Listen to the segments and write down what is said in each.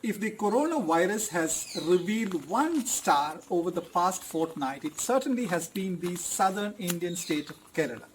If the coronavirus has revealed one star over the past fortnight, it certainly has been the southern Indian state of Kerala.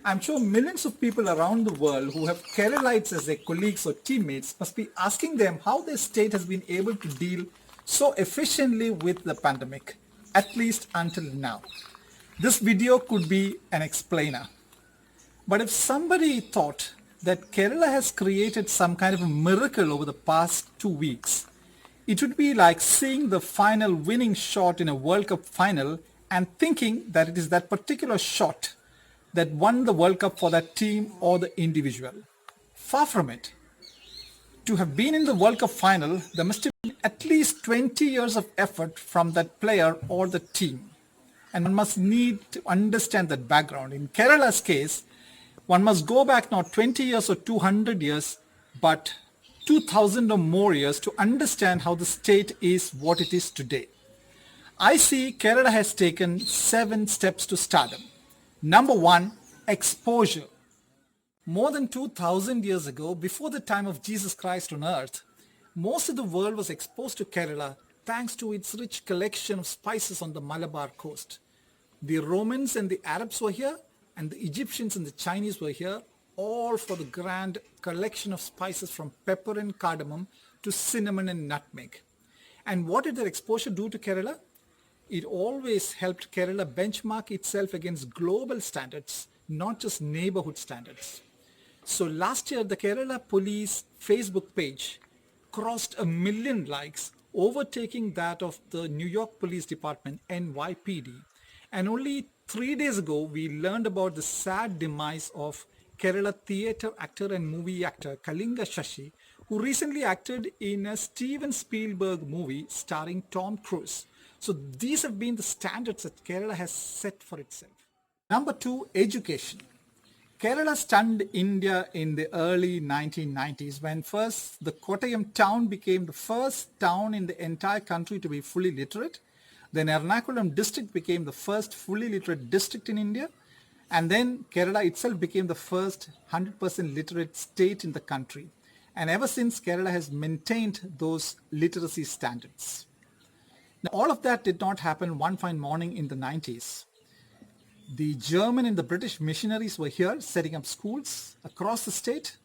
I'm sure millions of people around the world who have Keralites as their colleagues or teammates must be asking them how their state has been able to deal so efficiently with the pandemic, at least until now. This video could be an explainer. But if somebody thought that Kerala has created some kind of a miracle over the past 2 weeks, it would be like seeing the final winning shot in a World Cup final and thinking that it is that particular shot that won the World Cup for that team or the individual. Far from it. To have been in the World Cup final, there must have been at least 20 years of effort from that player or the team. And one must need to understand that background. In Kerala's case, one must go back not 20 years or 200 years, but 2000 or more years to understand how the state is what it is today. I see Kerala has taken 7 steps to stardom. Number 1, exposure. More than 2000 years ago, before the time of Jesus Christ on earth, most of the world was exposed to Kerala thanks to its rich collection of spices on the Malabar coast. The Romans and the Arabs were here, and the Egyptians and the Chinese were here, all for the grand collection of spices from pepper and cardamom to cinnamon and nutmeg. And what did their exposure do to Kerala? It always helped Kerala benchmark itself against global standards, not just neighborhood standards. So last year, the Kerala Police Facebook page crossed 1 million likes, overtaking that of the New York Police Department, NYPD. And only 3 days ago, we learned about the sad demise of Kerala theatre actor and movie actor Kalinga Shashi, who recently acted in a Steven Spielberg movie starring Tom Cruise. So these have been the standards that Kerala has set for itself. Number 2, education. Kerala stunned India in the early 1990s when first the Kottayam town became the first town in the entire country to be fully literate. Then Ernakulam district became the first fully literate district in India. And then Kerala itself became the first 100% literate state in the country. And ever since, Kerala has maintained those literacy standards. Now, all of that did not happen one fine morning in the 90s. The German and the British missionaries were here setting up schools across the state.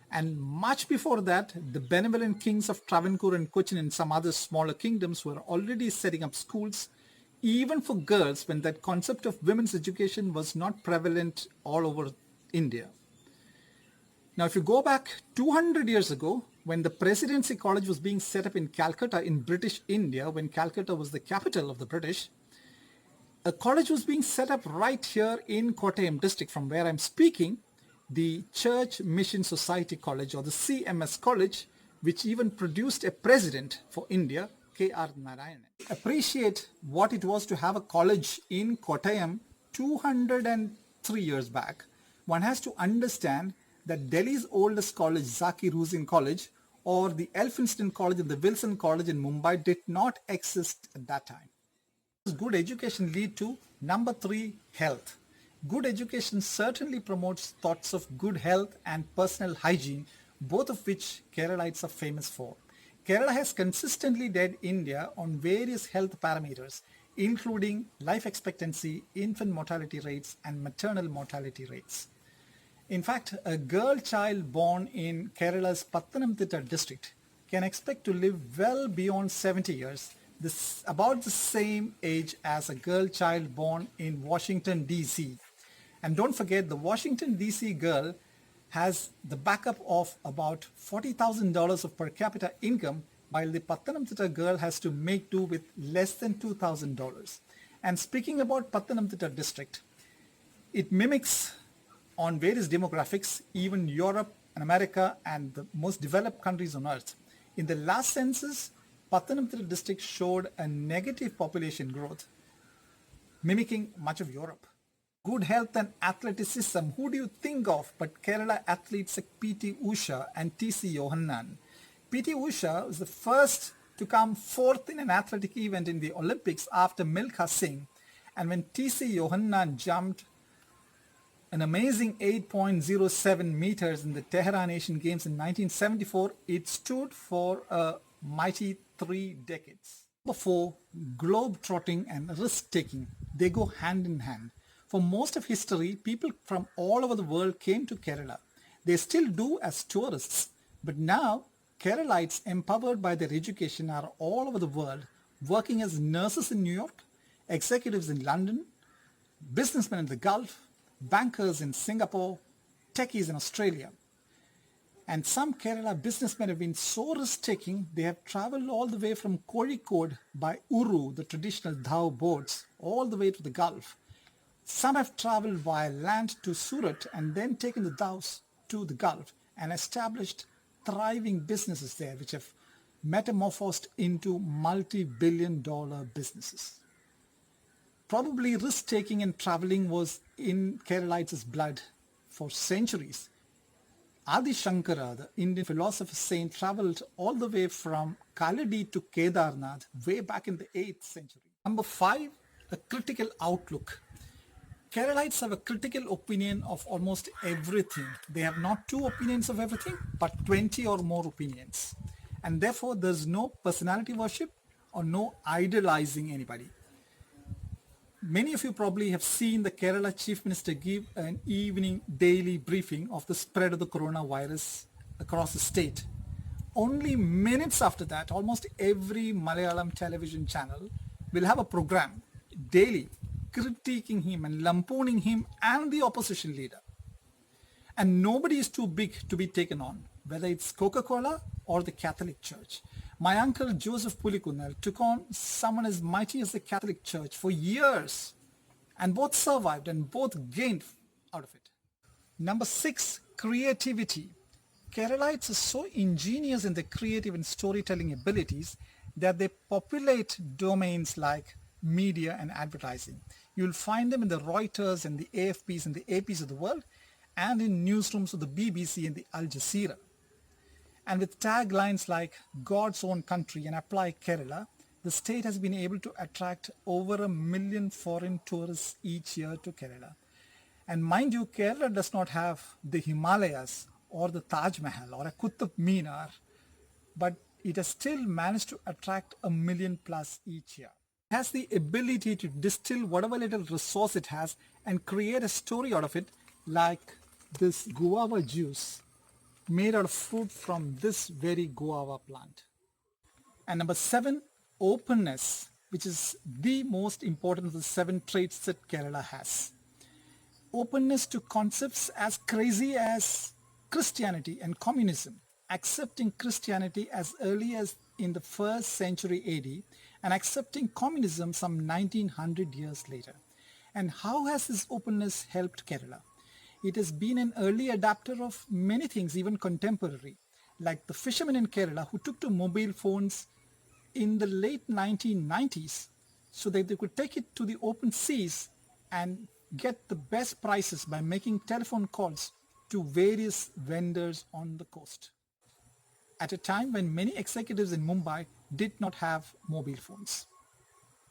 And much before that, the benevolent kings of Travancore and Cochin and some other smaller kingdoms were already setting up schools, even for girls, when that concept of women's education was not prevalent all over India. Now, if you go back 200 years ago, when the Presidency College was being set up in Calcutta in British India, when Calcutta was the capital of the British, a college was being set up right here in Kottayam district from where I'm speaking, the Church Mission Society College, or the CMS College, which even produced a president for India, K.R. Narayanan. Appreciate what it was to have a college in Kottayam 203 years back. One has to understand that Delhi's oldest college, Zakir Hussain College, or the Elphinstone College and the Wilson College in Mumbai did not exist at that time. Does good education lead to? Number 3, health. Good education certainly promotes thoughts of good health and personal hygiene, both of which Keralites are famous for. Kerala has consistently led India on various health parameters, including life expectancy, infant mortality rates, and maternal mortality rates. In fact, a girl child born in Kerala's Pathanamthitta district can expect to live well beyond 70 years, about the same age as a girl child born in Washington, D.C. And don't forget, the Washington, D.C. girl has the backup of about $40,000 of per capita income, while the Pathanamthitta girl has to make do with less than $2,000. And speaking about Pathanamthitta district, it mimics on various demographics, even Europe and America and the most developed countries on earth. In the last census, Pathanamthitta district showed a negative population growth, mimicking much of Europe. Good health and athleticism, who do you think of but Kerala athletes like P.T. Usha and T.C. Yohannan? P.T. Usha was the first to come fourth in an athletic event in the Olympics after Milkha Singh. And when T.C. Yohannan jumped an amazing 8.07 meters in the Tehran Asian Games in 1974, it stood for a mighty 3 decades. Number 4, globe-trotting and risk-taking. They go hand in hand. For most of history, people from all over the world came to Kerala. They still do as tourists, but now Keralites empowered by their education are all over the world, working as nurses in New York, executives in London, businessmen in the Gulf, bankers in Singapore, techies in Australia. And some Kerala businessmen have been so risk-taking, they have traveled all the way from Kozhikode by Uru, the traditional dhow boats, all the way to the Gulf. Some have traveled via land to Surat and then taken the dhows to the Gulf and established thriving businesses there, which have metamorphosed into multi-billion-dollar businesses. Probably risk-taking and traveling was in Keralites' blood for centuries. Adi Shankara, the Indian philosopher saint, traveled all the way from Kaladi to Kedarnath way back in the 8th century. Number 5, a critical outlook. Keralites have a critical opinion of almost everything. They have not 2 opinions of everything, but 20 or more opinions. And therefore, there's no personality worship or no idolizing anybody. Many of you probably have seen the Kerala Chief Minister give an evening daily briefing of the spread of the coronavirus across the state. Only minutes after that, almost every Malayalam television channel will have a program daily critiquing him and lampooning him and the opposition leader. And nobody is too big to be taken on, whether it's Coca-Cola or the Catholic Church. My uncle Joseph Pulikunal took on someone as mighty as the Catholic Church for years, and both survived and both gained out of it. Number 6, creativity. Keralites are so ingenious in their creative and storytelling abilities that they populate domains like media and advertising. You'll find them in the Reuters and the AFPs and the APs of the world, and in newsrooms of the BBC and the Al Jazeera. And with taglines like God's own country and apply Kerala, the state has been able to attract over 1 million foreign tourists each year to Kerala. And mind you, Kerala does not have the Himalayas or the Taj Mahal or a Qutub Minar, but it has still managed to attract 1 million plus each year. It has the ability to distill whatever little resource it has and create a story out of it, like this guava juice made out of fruit from this very guava plant. And number 7, openness, which is the most important of the 7 traits that Kerala has. Openness to concepts as crazy as Christianity and communism, accepting Christianity as early as in the 1st century AD and accepting communism some 1900 years later. And how has this openness helped Kerala? It has been an early adapter of many things, even contemporary, like the fishermen in Kerala who took to mobile phones in the late 1990s so that they could take it to the open seas and get the best prices by making telephone calls to various vendors on the coast. At a time when many executives in Mumbai did not have mobile phones.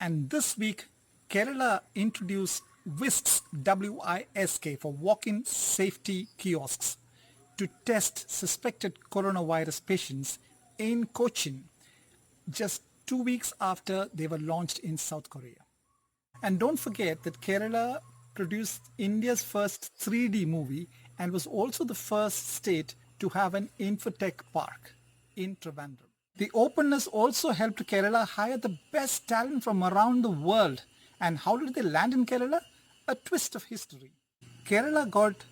And this week, Kerala introduced WISK, W-I-S-K, for walk-in safety kiosks to test suspected coronavirus patients in Cochin just 2 weeks after they were launched in South Korea. And don't forget that Kerala produced India's first 3D movie and was also the first state to have an infotech park in Trivandrum. The openness also helped Kerala hire the best talent from around the world. And how did they land in Kerala? A twist of history. Kerala got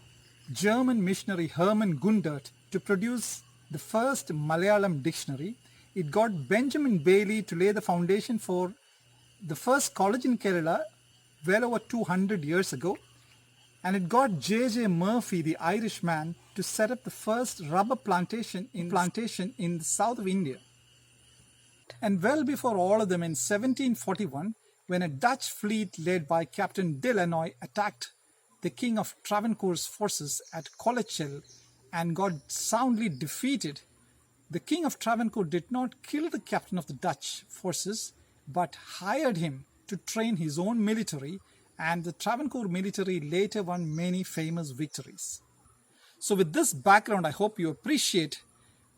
German missionary Hermann Gundert to produce the first Malayalam dictionary. It got Benjamin Bailey to lay the foundation for the first college in Kerala well over 200 years ago. And it got J.J. Murphy, the Irishman, to set up the first rubber plantation in the south of India. And well before all of them, in 1741, when a Dutch fleet led by Captain de Lannoy attacked the King of Travancore's forces at Colachel and got soundly defeated, the King of Travancore did not kill the captain of the Dutch forces, but hired him to train his own military, and the Travancore military later won many famous victories. So with this background, I hope you appreciate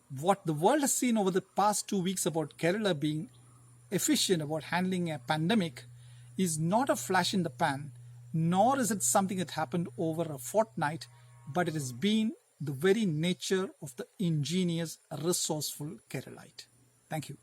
What the world has seen over the past 2 weeks about Kerala being efficient about handling a pandemic is not a flash in the pan, nor is it something that happened over a fortnight, but it has been the very nature of the ingenious, resourceful Keralite. Thank you.